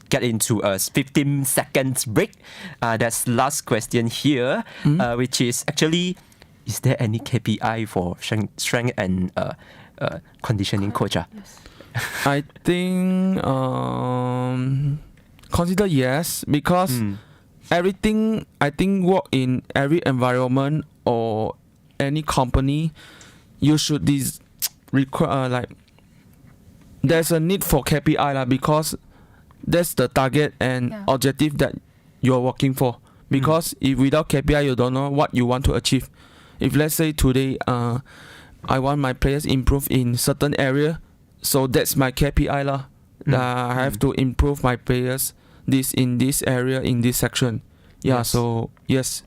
get into a 15 seconds break, that's last question here, which is actually, is there any KPI for strength and conditioning coach? Yes. I think consider yes, because everything I think work in every environment or any company, you should require like there's a need for KPI lah, because that's the target and objective that you're working for. Because if without KPI you don't know what you want to achieve. If let's say today I want my players improve in certain area, so that's my KPI lah. I have to improve my players in this area, in this section. Yeah, so yes,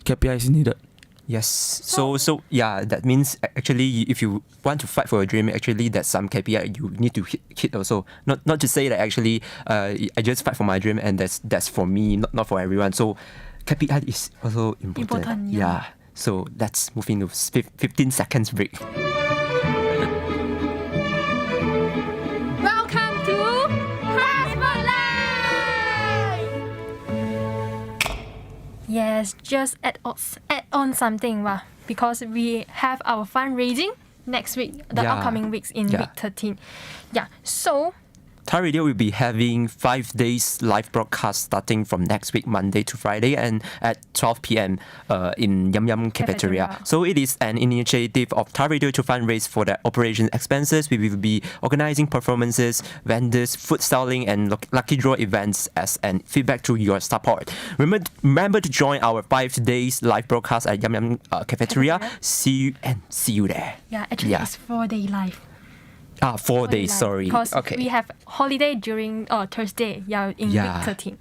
KPI is needed. Yes. So yeah, that means actually if you want to fight for a dream, actually there's some KPI you need to hit also. Not to say that actually I just fight for my dream and that's for me, not for everyone. So KPI is also important. Yeah. So let's move into 15 seconds break. Welcome to TAR Spotlight. Yes, just add on something, because we have our fundraising next week, the upcoming weeks in week 13. Yeah, so TAR Radio will be having 5 days live broadcast starting from next week, Monday to Friday, and at 12 p.m. In Yum Yum Cafeteria. So it is an initiative of TAR Radio to fundraise for the operation expenses. We will be organizing performances, vendors, food styling, and lucky draw events as an feedback to your support. Remember to join our 5 days live broadcast at Yum Yum Cafeteria. See you there. Yeah, actually it's 4-day live. 4 days, sorry. Because we have holiday during Thursday, in week 13.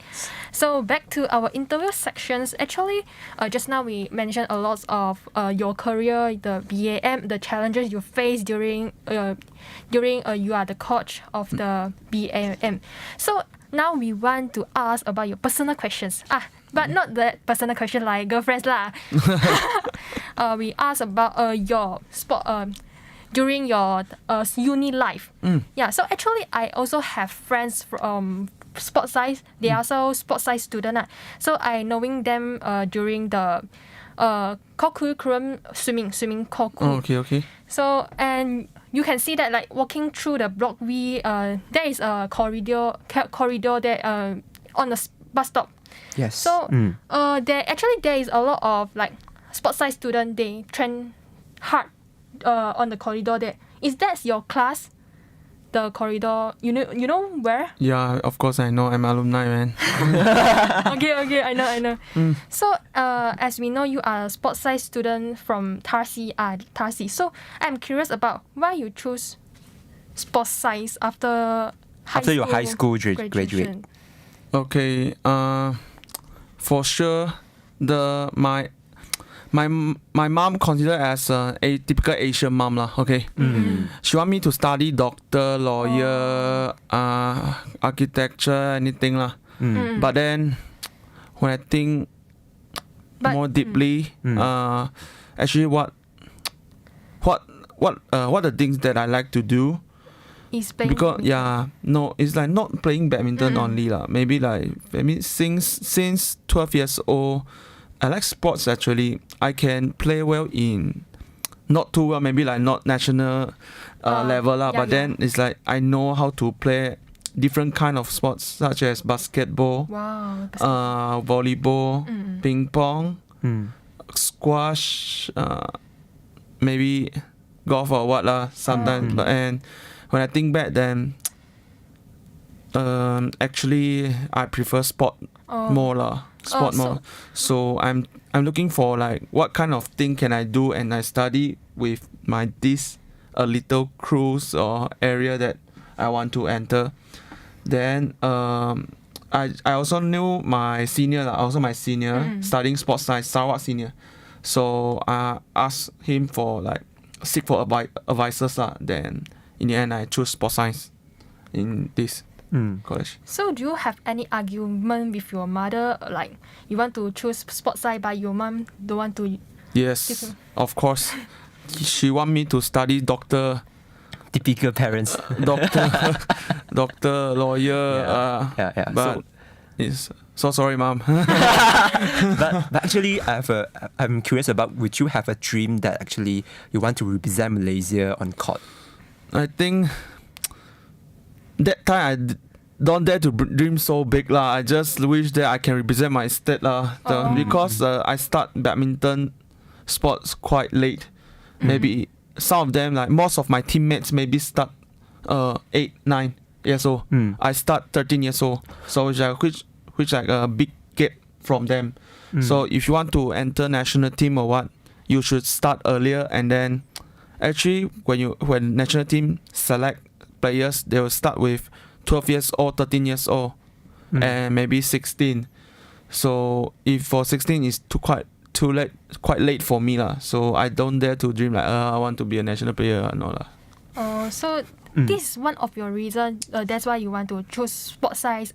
So back to our interview sections. Actually, just now we mentioned a lot of your career, the BAM, the challenges you face during you are the coach of the BAM. So now we want to ask about your personal questions. But not that personal question like girlfriends lah. We ask about your sport. During your uni life. Yeah, so actually I also have friends from sports science. They are also sports science students. So I knowing them during the co-curriculum swimming co-curriculum. Okay. So and you can see that like walking through the block V, there is a corridor there on the bus stop. Yes. So there is a lot of like sports science students. They train hard on the corridor there. Is that your class? The corridor, you know where? Yeah, of course I know. I'm alumni, man. Okay, I know. So as we know, you are a sports science student from TAR. So I'm curious about why you choose sports science after your high school graduate. Okay, for sure, my mom considered as a typical Asian mom lah. Okay, she want me to study doctor, lawyer, architecture, anything lah. But then when I think more deeply, actually what the things that I like to do is playing because it's like not playing badminton only lah. Maybe since 12 years old, I like sports actually. I can play well in, not too well, maybe like not national level lah. But then it's like I know how to play different kind of sports such as basketball, volleyball, ping pong, squash, maybe golf or what lah sometimes. But and when I think back then, actually I prefer sport more lah. More. So I'm looking for like what kind of thing can I do, and I study with this little cruise or area that I want to enter. Then I also knew my senior studying sports science, Sarawak senior. So I asked him for seek for advisors lah. Then in the end I choose sports science in this college. So do you have any argument with your mother, like you want to choose sports science but your mom don't want to? Yes, of course. She want me to study doctor. Typical parents. Doctor, lawyer. But so sorry, mom. but actually, I'm curious about, would you have a dream that actually you want to represent Malaysia on court? I think that time I don't dare to dream so big lah. I just wish that I can represent my state lah. Because I start badminton sports quite late. Maybe some of them, like most of my teammates, maybe start 8, 9 years old. I start 13 years old. So which like a big gap from them. So if you want to enter national team or what, you should start earlier. And then actually when national team select players, they will start with 12 years old, 13 years old, and maybe 16. So if for 16 is too late, quite late for me lah. So I don't dare to dream like I want to be a national player. No lah. So this is one of your reasons. That's why you want to choose sports science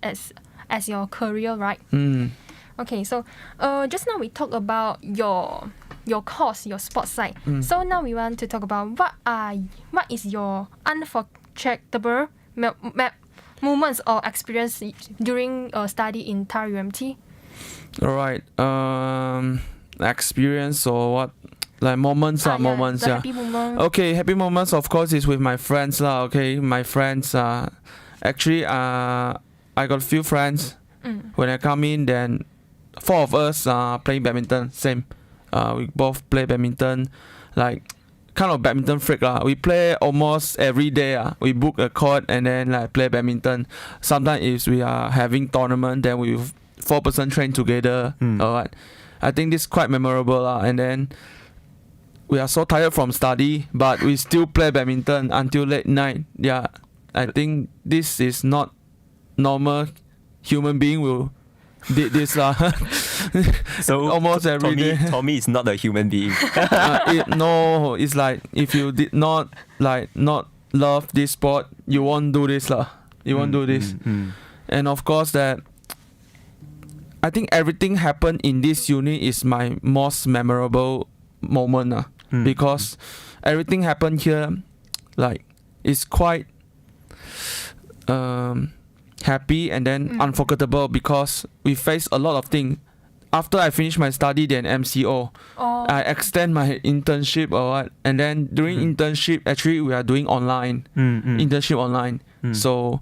as your career, right? Okay, so just now we talked about your course, your sports side. So now we want to talk about what is your unforgettable moments or experience during study in TAR UMT? Alright. Experience or what? Like moments moments. Happy moment. Okay, happy moments of course is with my friends lah. Okay, my friends actually I got a few friends. When I come in, then 4 of us playing badminton. Same. We both play badminton, like kind of badminton freak lah. We play almost every day. We book a court and then like play badminton. Sometimes if we are having tournament, then we 4-person train together. Alright. I think this is quite memorable and then we are so tired from study, but we still play badminton until late night. Yeah, I think this is not normal human being will did this lah. So almost every day. Tommy is not a human being. No, it's like if you did not love this sport, you won't do this lah. You won't do this. And of course that I think everything happened in this uni is my most memorable moment because everything happened here like it's quite happy and then unforgettable because we face a lot of things. After I finish my study, then MCO, I extend my internship or what, and then during internship, actually we are doing online internship online. So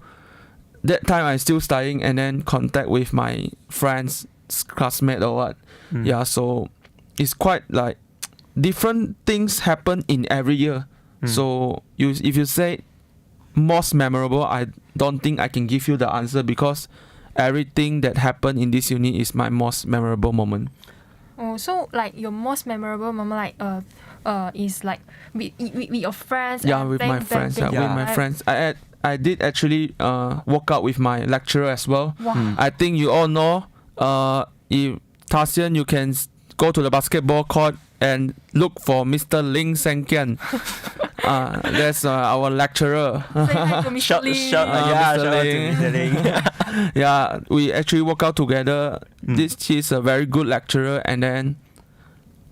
that time I still studying and then contact with my friends, classmate or what. Yeah, so it's quite like different things happen in every year. So if you say most memorable, I don't think I can give you the answer because everything that happened in this uni is my most memorable moment. Oh, so like your most memorable moment is like with your friends? Yeah, with my friends. With my friends. I did actually work out with my lecturer as well. Wow. I think you all know if Tassian, you can go to the basketball court and look for Mr. Ling Senkian. That's our lecturer. Shout out to Mr. Ling. Yeah, we actually work out together. He's a very good lecturer, and then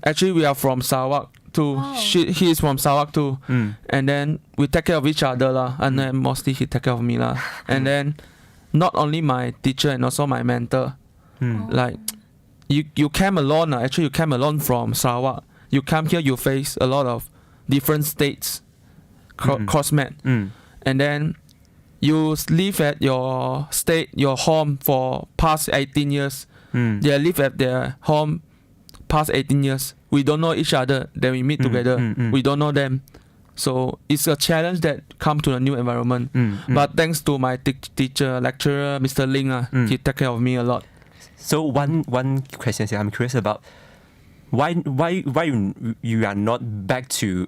actually we are from Sarawak too. Wow. He is from Sarawak too. And then we take care of each other lah. And then mostly he take care of me lah. And then not only my teacher and also my mentor. Like you came alone. Actually, you came alone from Sarawak. You come here, you face a lot of different states, crossmet, and then you live at your state, your home for past 18 years. They live at their home past 18 years. We don't know each other. Then we meet together. We don't know them. So it's a challenge that come to a new environment. But thanks to my teacher, lecturer, Mr. Ling, he take care of me a lot. So one question I'm curious about. Why you are not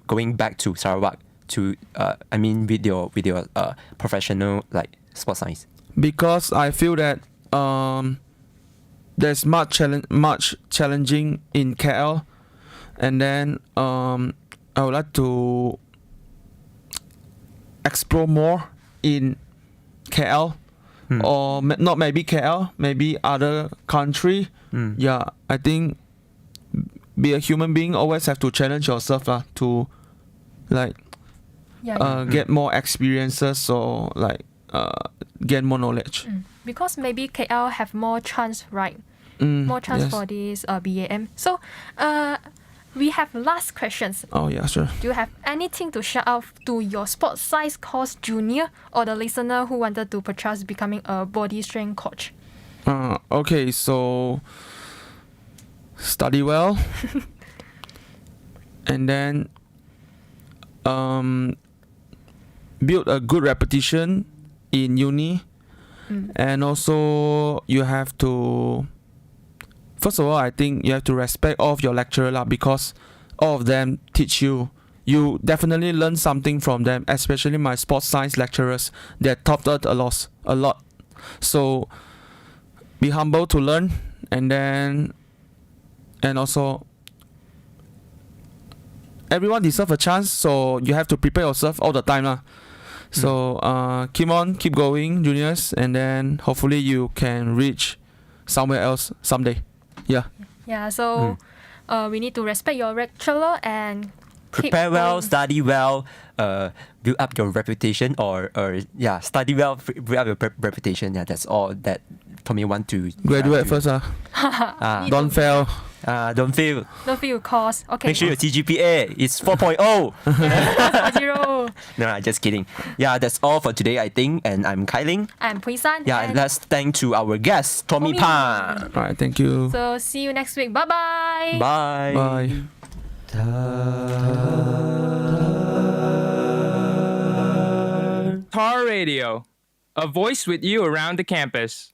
going back to Sarawak to with your professional like sports science? Because I feel that there's much challenging in KL, and then I would like to explore more in KL, or not maybe KL, maybe other country. Yeah, I think. Be a human being, always have to challenge yourself to like get more experiences or like get more knowledge. Because maybe KL have more chance, right? More chance for this BAM. So we have last questions. Oh yeah, sure. Do you have anything to shout out to your sports science course junior or the listener who wanted to pursue becoming a body strength coach? Okay, so study well and then build a good reputation in uni, and also you have to, first of all, I think you have to respect all of your lecturer because all of them teach you. You definitely learn something from them, especially my sports science lecturers. They taught us a lot. So be humble to learn, and also everyone deserves a chance, so you have to prepare yourself all the time lah. So keep going, juniors, and then hopefully you can reach somewhere else someday. Yeah. Yeah. So we need to respect your lecturer and prepare well, study well, build up your reputation, or study well, build up your reputation. Yeah, that's all that Tommy want to graduate first. Don't fail. Don't fail. Don't fail course. Okay. Make sure your CGPA is 4.0. Zero. No, I'm just kidding. Yeah, that's all for today, I think. And I'm Ling. I'm Pui San. Yeah, and let's thank to our guest, Tommy Pan. All right, thank you. So see you next week. Bye-bye. Bye. Bye. TAR Radio, a voice with you around the campus.